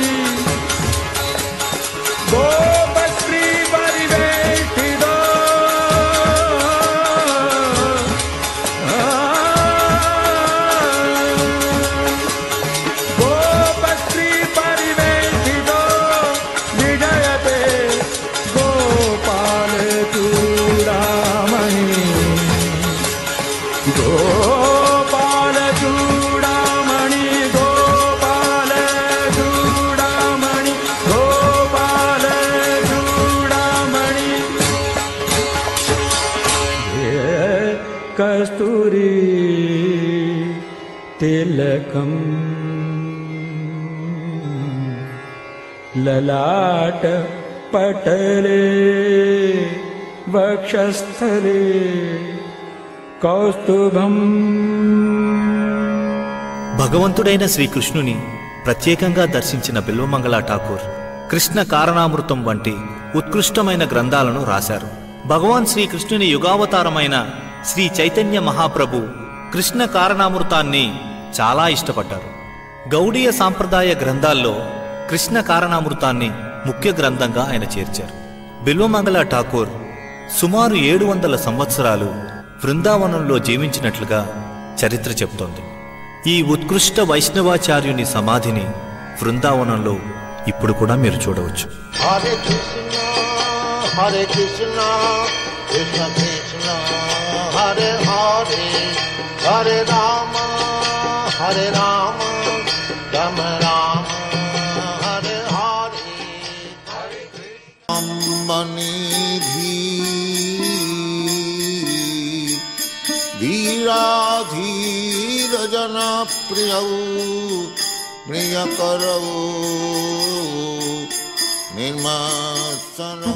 गोपस्त्री परिवेष्टितो गोपस्त्री परिवेष्टितो विजयते गोपाल चूडामणि गोपाल चूडामणि गोपाल चूडामणि गोपाल चूडामणि कस्तूरी तिलकं ललाट पटले वक्षस्थले కౌస్తుభం. భగవంతుడైన శ్రీకృష్ణుని ప్రత్యేకంగా దర్శించిన బిల్వమంగళ ఠాకూర్ కృష్ణ కారణామృతం వంటి ఉత్కృష్టమైన గ్రంథాలను రాశారు. భగవాన్ శ్రీకృష్ణుని యుగావతారమైన శ్రీ చైతన్య మహాప్రభు కృష్ణ కారణామృతాన్ని చాలా ఇష్టపడ్డారు. గౌడీయ సాంప్రదాయ గ్రంథాల్లో కృష్ణ కారణామృతాన్ని ముఖ్య గ్రంథంగా ఆయన చేర్చారు. బిల్వమంగళ ఠాకూర్ సుమారు 700 సంవత్సరాలు బృందావనంలో జీవించినట్లుగా చరిత్ర చెబుతోంది. ఈ ఉత్కృష్ట వైష్ణవాచార్యుని సమాధిని బృందావనంలో ఇప్పుడు కూడా మీరు చూడవచ్చు. హరే కృష్ణ హరే కృష్ణ కృష్ణ కృష్ణ హరే హరే హరే రామ రామ రామ హరే హరే మనిధి ధీరాధీర జన ప్రియౌ ప్రియకరౌ నిర్మాసనౌ.